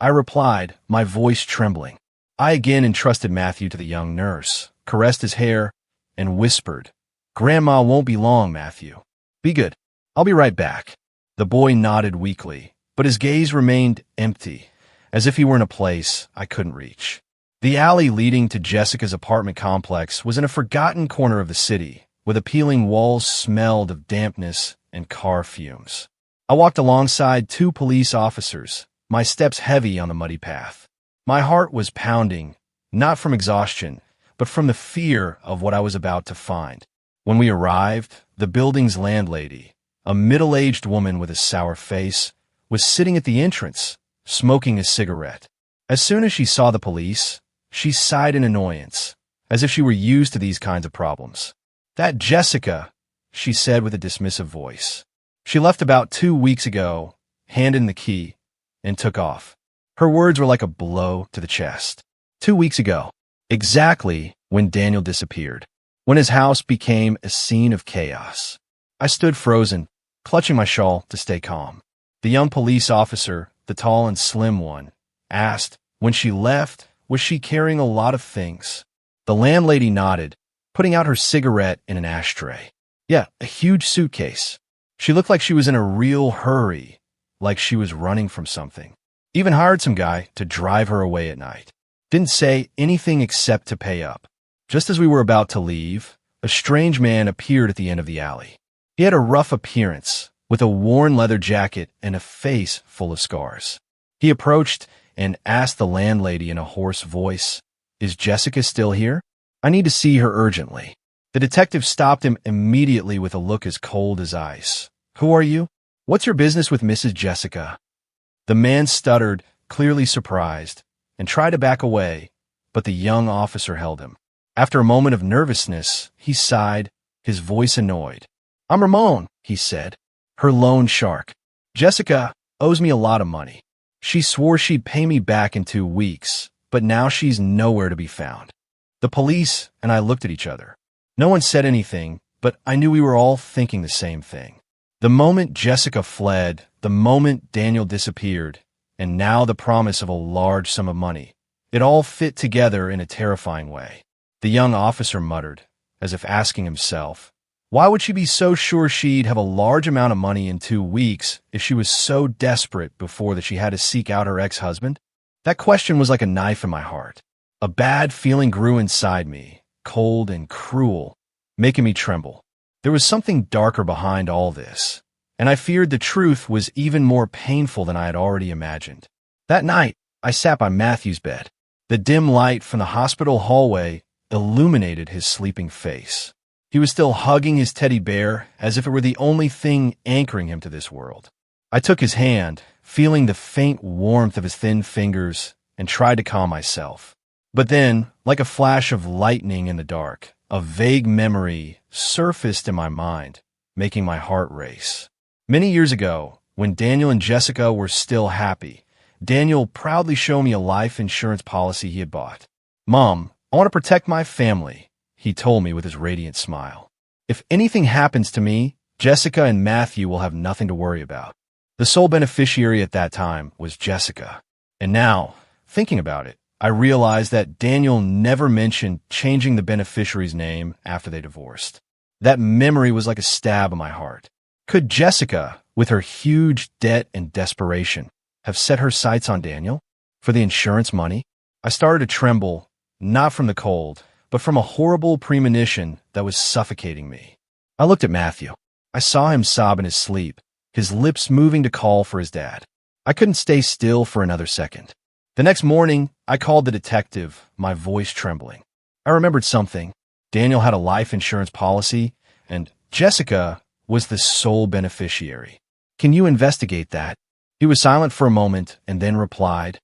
I replied, my voice trembling. I again entrusted Matthew to the young nurse, caressed his hair, and whispered, "Grandma won't be long, Matthew. Be good. I'll be right back." The boy nodded weakly, but his gaze remained empty, as if he were in a place I couldn't reach. The alley leading to Jessica's apartment complex was in a forgotten corner of the city, where the peeling walls smelled of dampness and car fumes. I walked alongside two police officers, my steps heavy on the muddy path. My heart was pounding, not from exhaustion, but from the fear of what I was about to find. When we arrived, the building's landlady, a middle-aged woman with a sour face, was sitting at the entrance, smoking a cigarette. As soon as she saw the police, she sighed in annoyance, as if she were used to these kinds of problems. "That Jessica," she said with a dismissive voice. "She left about 2 weeks ago, handed in the key, and took off." Her words were like a blow to the chest. 2 weeks ago, exactly when Daniel disappeared, when his house became a scene of chaos. I stood frozen, clutching my shawl to stay calm. The young police officer, the tall and slim one, asked, when she left, was she carrying a lot of things? The landlady nodded, putting out her cigarette in an ashtray. "Yeah, a huge suitcase. She looked like she was in a real hurry, like she was running from something. Even hired some guy to drive her away at night. Didn't say anything except to pay up." Just as we were about to leave, a strange man appeared at the end of the alley. He had a rough appearance, with a worn leather jacket and a face full of scars. He approached and asked the landlady in a hoarse voice, "Is Jessica still here? I need to see her urgently." The detective stopped him immediately with a look as cold as ice. "Who are you? What's your business with Mrs. Jessica?" The man stuttered, clearly surprised, and tried to back away, but the young officer held him. After a moment of nervousness, he sighed, his voice annoyed. "I'm Ramon," he said, "her loan shark. Jessica owes me a lot of money. She swore she'd pay me back in 2 weeks, but now she's nowhere to be found." The police and I looked at each other. No one said anything, but I knew we were all thinking the same thing. The moment Jessica fled, the moment Daniel disappeared, and now the promise of a large sum of money, it all fit together in a terrifying way. The young officer muttered, as if asking himself, why would she be so sure she'd have a large amount of money in 2 weeks if she was so desperate before that she had to seek out her ex-husband? That question was like a knife in my heart. A bad feeling grew inside me, cold and cruel, making me tremble. There was something darker behind all this, and I feared the truth was even more painful than I had already imagined. That night, I sat by Matthew's bed. The dim light from the hospital hallway illuminated his sleeping face. He was still hugging his teddy bear as if it were the only thing anchoring him to this world. I took his hand, feeling the faint warmth of his thin fingers, and tried to calm myself. But then, like a flash of lightning in the dark, a vague memory surfaced in my mind, making my heart race. Many years ago, when Daniel and Jessica were still happy, Daniel proudly showed me a life insurance policy he had bought. "Mom, I want to protect my family," he told me with his radiant smile. "If anything happens to me, Jessica and Matthew will have nothing to worry about." The sole beneficiary at that time was Jessica. And now, thinking about it, I realized that Daniel never mentioned changing the beneficiary's name after they divorced. That memory was like a stab in my heart. Could Jessica, with her huge debt and desperation, have set her sights on Daniel? For the insurance money? I started to tremble, not from the cold, but from a horrible premonition that was suffocating me. I looked at Matthew. I saw him sob in his sleep, his lips moving to call for his dad. I couldn't stay still for another second. The next morning, I called the detective, my voice trembling. I remembered something. Daniel had a life insurance policy, and Jessica was the sole beneficiary. Can you investigate that? He was silent for a moment and then replied,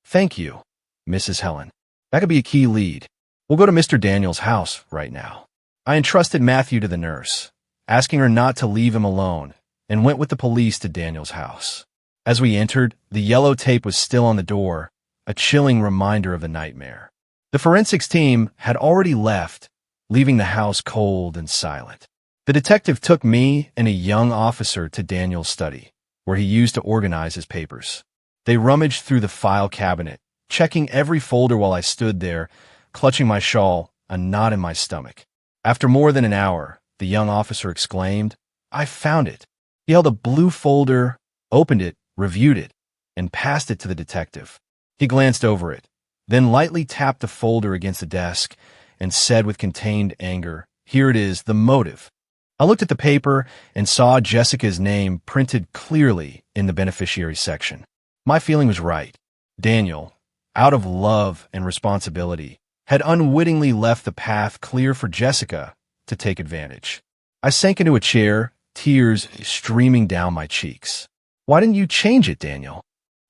"Thank you, Mrs. Helen. That could be a key lead. We'll go to Mr. Daniel's house right now." I entrusted Matthew to the nurse, asking her not to leave him alone, and went with the police to Daniel's house. As we entered, the yellow tape was still on the door, a chilling reminder of the nightmare. The forensics team had already left, leaving the house cold and silent. The detective took me and a young officer to Daniel's study, where he used to organize his papers. They rummaged through the file cabinet, checking every folder while I stood there, clutching my shawl, a knot in my stomach. After more than an hour, the young officer exclaimed, "I found it." He held a blue folder, opened it, reviewed it, and passed it to the detective. He glanced over it, then lightly tapped the folder against the desk and said with contained anger, "Here it is, the motive." I looked at the paper and saw Jessica's name printed clearly in the beneficiary section. My feeling was right. Daniel, out of love and responsibility, had unwittingly left the path clear for Jessica to take advantage. I sank into a chair, tears streaming down my cheeks. "Why didn't you change it, Daniel?"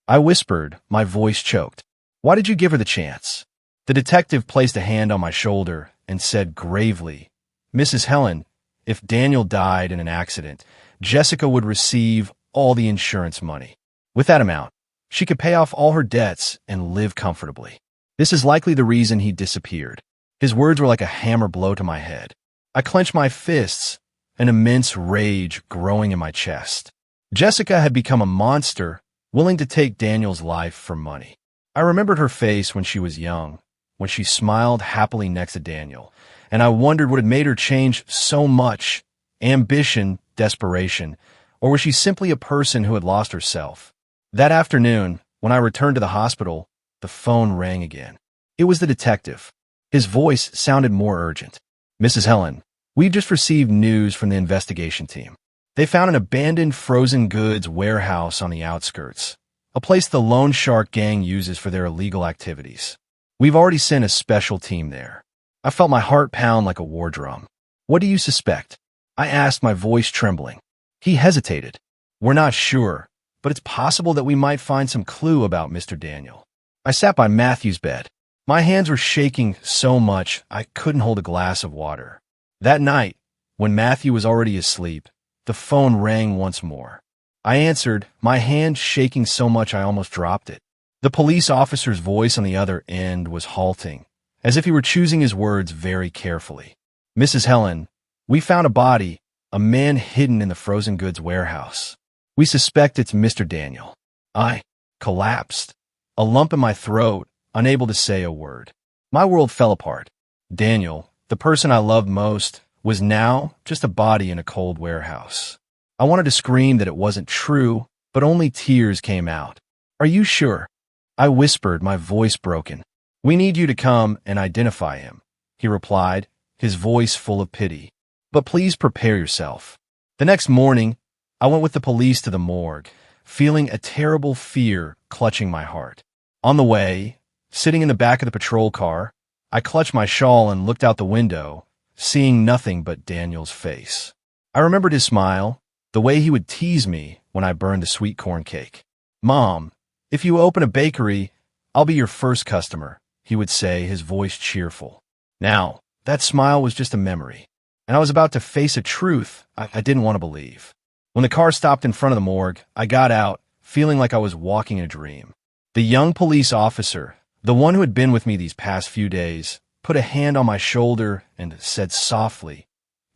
I whispered, my voice choked. "Why did you give her the chance?" The detective placed a hand on my shoulder and said gravely, "Mrs. Helen, if Daniel died in an accident, Jessica would receive all the insurance money. With that amount, she could pay off all her debts and live comfortably. This is likely the reason he disappeared." His words were like a hammer blow to my head. I clenched my fists, an immense rage growing in my chest. Jessica had become a monster, willing to take Daniel's life for money. I remembered her face when she was young, when she smiled happily next to Daniel, and I wondered what had made her change so much: ambition, desperation, or was she simply a person who had lost herself? That afternoon, when I returned to the hospital, the phone rang again. It was the detective. His voice sounded more urgent. "Mrs. Helen, we've just received news from the investigation team. They found an abandoned frozen goods warehouse on the outskirts, a place the Loan Shark gang uses for their illegal activities. We've already sent a special team there." I felt my heart pound like a war drum. "What do you suspect?" I asked, my voice trembling. He hesitated. "We're not sure, but it's possible that we might find some clue about Mr. Daniel." I sat by Matthew's bed. My hands were shaking so much I couldn't hold a glass of water. That night, when Matthew was already asleep, the phone rang once more. I answered, my hand shaking so much I almost dropped it. The police officer's voice on the other end was halting, as if he were choosing his words very carefully. "Mrs. Helen, we found a body, a man hidden in the frozen goods warehouse. We suspect it's Mr. Daniel." I collapsed, a lump in my throat, unable to say a word. My world fell apart. Daniel, the person I loved most, was now just a body in a cold warehouse. I wanted to scream that it wasn't true, but only tears came out. "Are you sure?" I whispered, my voice broken. "We need you to come and identify him," he replied, his voice full of pity. "But please prepare yourself." The next morning, I went with the police to the morgue, feeling a terrible fear clutching my heart. On the way, sitting in the back of the patrol car, I clutched my shawl and looked out the window, seeing nothing but Daniel's face. I remembered his smile, the way he would tease me when I burned the sweet corn cake. "Mom, if you open a bakery, I'll be your first customer," he would say, his voice cheerful. Now, that smile was just a memory, and I was about to face a truth I didn't want to believe. When the car stopped in front of the morgue, I got out, feeling like I was walking in a dream. The young police officer, the one who had been with me these past few days, put a hand on my shoulder and said softly,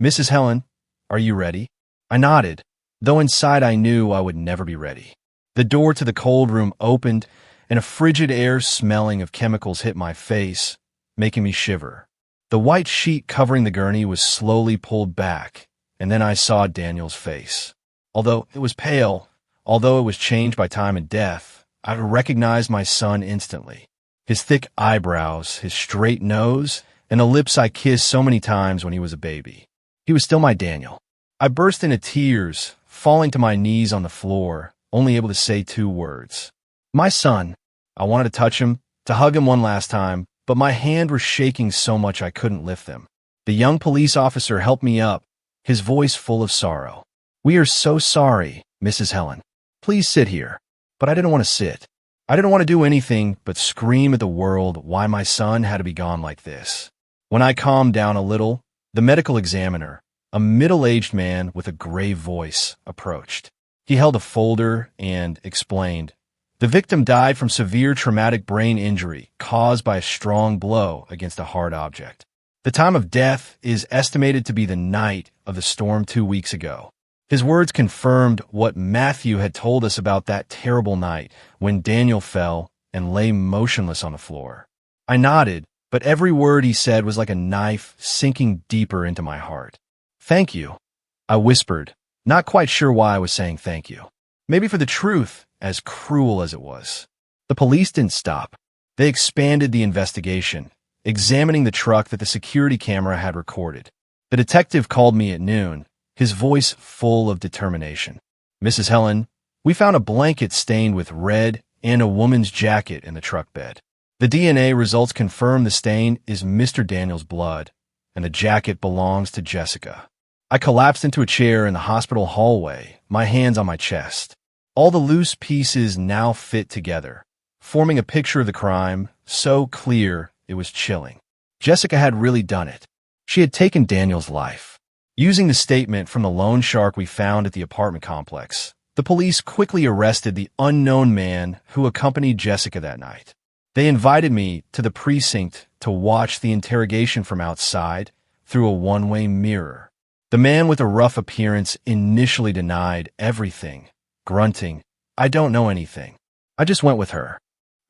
"Mrs. Helen, are you ready?" I nodded, though inside I knew I would never be ready. The door to the cold room opened, and a frigid air smelling of chemicals hit my face, making me shiver. The white sheet covering the gurney was slowly pulled back, and then I saw Daniel's face. Although it was pale, although it was changed by time and death, I recognized my son instantly. His thick eyebrows, his straight nose, and the lips I kissed so many times when he was a baby. He was still my Daniel. I burst into tears, falling to my knees on the floor, only able to say 2 words. My son. I wanted to touch him, to hug him one last time, but my hand was shaking so much I couldn't lift them. The young police officer helped me up, his voice full of sorrow. We are so sorry, Mrs. Helen. Please sit here. But I didn't want to sit. I didn't want to do anything but scream at the world why my son had to be gone like this. When I calmed down a little, the medical examiner, a middle-aged man with a grave voice, approached. He held a folder and explained, "The victim died from severe traumatic brain injury caused by a strong blow against a hard object. The time of death is estimated to be the night of the storm 2 weeks ago." His words confirmed what Matthew had told us about that terrible night when Daniel fell and lay motionless on the floor. I nodded, but every word he said was like a knife sinking deeper into my heart. "Thank you," I whispered, not quite sure why I was saying thank you. Maybe for the truth, as cruel as it was. The police didn't stop. They expanded the investigation, examining the truck that the security camera had recorded. The detective called me at noon, his voice full of determination. "Mrs. Helen, we found a blanket stained with red and a woman's jacket in the truck bed. The DNA results confirm the stain is Mr. Daniel's blood, and the jacket belongs to Jessica." I collapsed into a chair in the hospital hallway, my hands on my chest. All the loose pieces now fit together, forming a picture of the crime, so clear it was chilling. Jessica had really done it. She had taken Daniel's life. Using the statement from the loan shark we found at the apartment complex, the police quickly arrested the unknown man who accompanied Jessica that night. They invited me to the precinct to watch the interrogation from outside through a one-way mirror. The man with a rough appearance initially denied everything, grunting, "I don't know anything. I just went with her."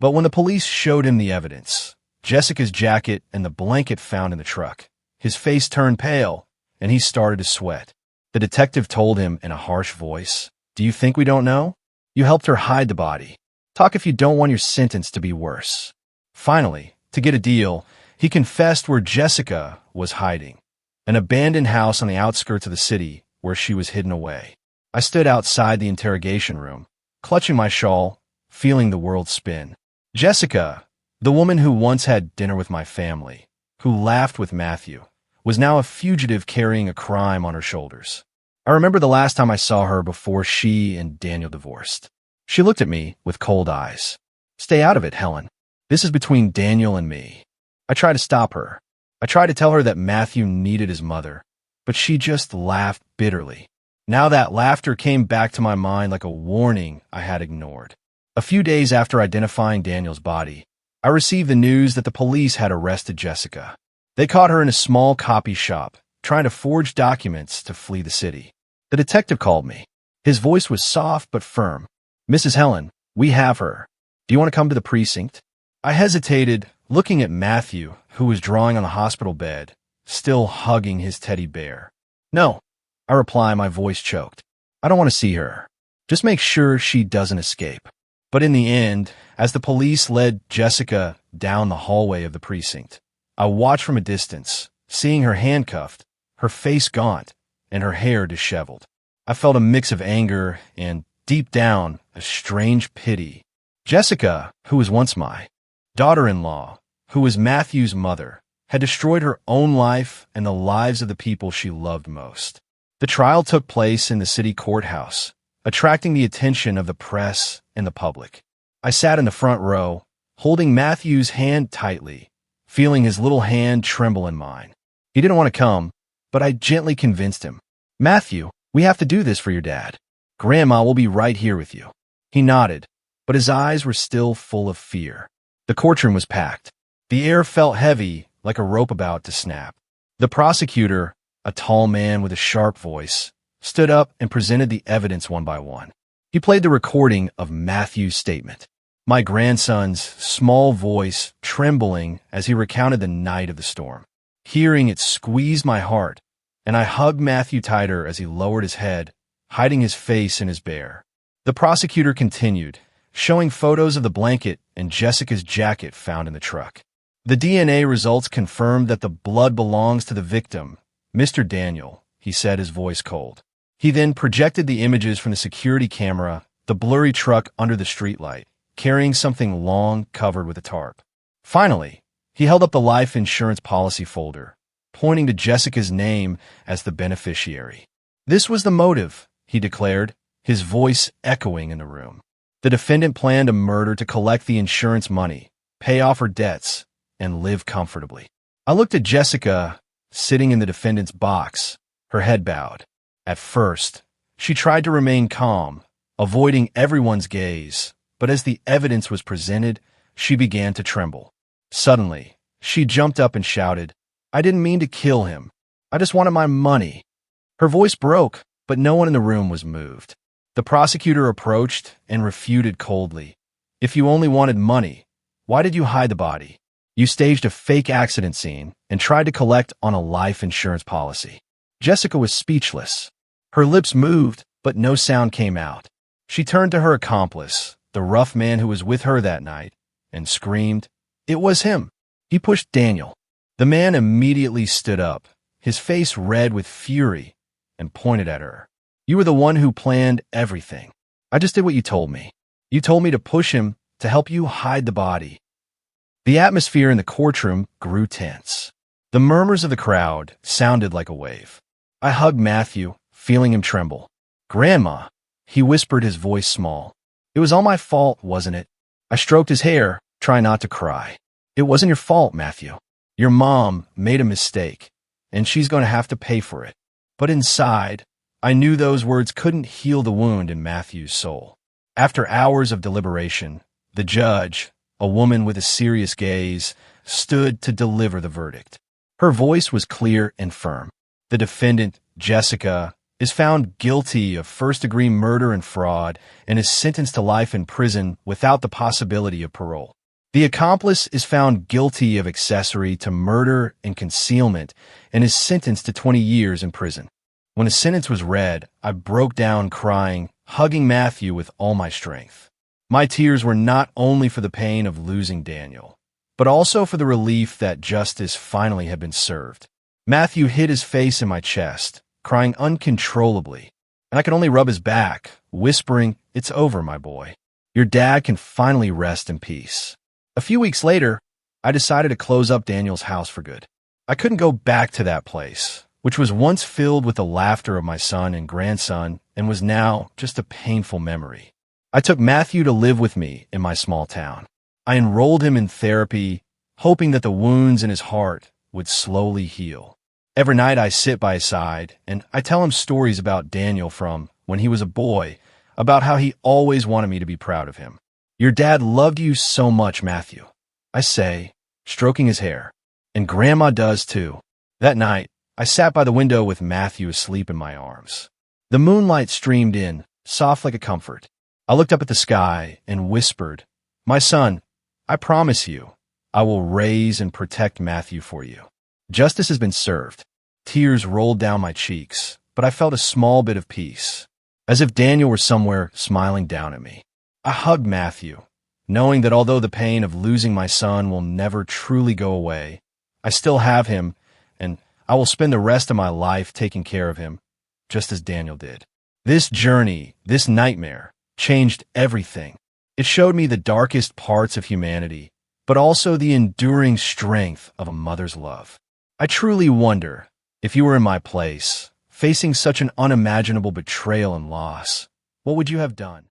But when the police showed him the evidence, Jessica's jacket and the blanket found in the truck, his face turned pale, and he started to sweat. The detective told him in a harsh voice, "Do you think we don't know? You helped her hide the body. Talk if you don't want your sentence to be worse." Finally, to get a deal, he confessed where Jessica was hiding, an abandoned house on the outskirts of the city where she was hidden away. I stood outside the interrogation room, clutching my shawl, feeling the world spin. Jessica, the woman who once had dinner with my family, who laughed with Matthew, was now a fugitive carrying a crime on her shoulders. I remember the last time I saw her before she and Daniel divorced. She looked at me with cold eyes. "Stay out of it, Helen. This is between Daniel and me." I tried to stop her. I tried to tell her that Matthew needed his mother, but she just laughed bitterly. Now that laughter came back to my mind like a warning I had ignored. A few days after identifying Daniel's body, I received the news that the police had arrested Jessica. They caught her in a small copy shop, trying to forge documents to flee the city. The detective called me. His voice was soft but firm. "Mrs. Helen, we have her. Do you want to come to the precinct?" I hesitated, looking at Matthew, who was drawing on the hospital bed, still hugging his teddy bear. "No," I reply, my voice choked. "I don't want to see her. Just make sure she doesn't escape." But in the end, as the police led Jessica down the hallway of the precinct, I watched from a distance, seeing her handcuffed, her face gaunt, and her hair disheveled. I felt a mix of anger and, deep down, a strange pity. Jessica, who was once my daughter-in-law, who was Matthew's mother, had destroyed her own life and the lives of the people she loved most. The trial took place in the city courthouse, attracting the attention of the press and the public. I sat in the front row, holding Matthew's hand tightly, feeling his little hand tremble in mine. He didn't want to come, but I gently convinced him. "Matthew, we have to do this for your dad. Grandma will be right here with you." He nodded, but his eyes were still full of fear. The courtroom was packed. The air felt heavy, like a rope about to snap. The prosecutor, a tall man with a sharp voice, stood up and presented the evidence one by one. He played the recording of Matthew's statement, my grandson's small voice trembling as he recounted the night of the storm. Hearing it squeezed my heart, and I hugged Matthew tighter as he lowered his head, hiding his face in his bear. The prosecutor continued, showing photos of the blanket and Jessica's jacket found in the truck. The DNA results confirmed that the blood belongs to the victim, Mr. Daniel, he said, his voice cold. He then projected the images from the security camera, the blurry truck under the streetlight, carrying something long covered with a tarp. Finally, he held up the life insurance policy folder, pointing to Jessica's name as the beneficiary. This was the motive, he declared, his voice echoing in the room. The defendant planned a murder to collect the insurance money, pay off her debts, and live comfortably. I looked at Jessica, sitting in the defendant's box, her head bowed. At first, she tried to remain calm, avoiding everyone's gaze, but as the evidence was presented, she began to tremble. Suddenly, she jumped up and shouted, "I didn't mean to kill him. I just wanted my money." Her voice broke, but no one in the room was moved. The prosecutor approached and refuted coldly. "If you only wanted money, why did you hide the body? You staged a fake accident scene and tried to collect on a life insurance policy." Jessica was speechless. Her lips moved, but no sound came out. She turned to her accomplice, the rough man who was with her that night, and screamed, "It was him. He pushed Daniel." The man immediately stood up, his face red with fury, and pointed at her. "You were the one who planned everything. I just did what you told me. You told me to push him to help you hide the body." The atmosphere in the courtroom grew tense. The murmurs of the crowd sounded like a wave. I hugged Matthew, feeling him tremble. "Grandma," he whispered, his voice small. "It was all my fault, wasn't it?" I stroked his hair, trying not to cry. "It wasn't your fault, Matthew. Your mom made a mistake, and she's going to have to pay for it." But inside, I knew those words couldn't heal the wound in Matthew's soul. After hours of deliberation, the judge, a woman with a serious gaze, stood to deliver the verdict. Her voice was clear and firm. The defendant, Jessica, is found guilty of first-degree murder and fraud and is sentenced to life in prison without the possibility of parole. The accomplice is found guilty of accessory to murder and concealment and is sentenced to 20 years in prison. When the sentence was read, I broke down crying, hugging Matthew with all my strength. My tears were not only for the pain of losing Daniel, but also for the relief that justice finally had been served. Matthew hid his face in my chest, crying uncontrollably, and I could only rub his back, whispering, "It's over, my boy. Your dad can finally rest in peace." A few weeks later, I decided to close up Daniel's house for good. I couldn't go back to that place, which was once filled with the laughter of my son and grandson and was now just a painful memory. I took Matthew to live with me in my small town. I enrolled him in therapy, hoping that the wounds in his heart would slowly heal. Every night I sit by his side and I tell him stories about Daniel from when he was a boy, about how he always wanted me to be proud of him. "Your dad loved you so much, Matthew," I say, stroking his hair. "And Grandma does too." That night, I sat by the window with Matthew asleep in my arms. The moonlight streamed in, soft like a comfort. I looked up at the sky and whispered, "My son, I promise you, I will raise and protect Matthew for you." Justice has been served. Tears rolled down my cheeks, but I felt a small bit of peace, as if Daniel were somewhere smiling down at me. I hugged Matthew, knowing that although the pain of losing my son will never truly go away, I still have him, and I will spend the rest of my life taking care of him, just as Daniel did. This journey, this nightmare, changed everything. It showed me the darkest parts of humanity, but also the enduring strength of a mother's love. I truly wonder, if you were in my place, facing such an unimaginable betrayal and loss, what would you have done?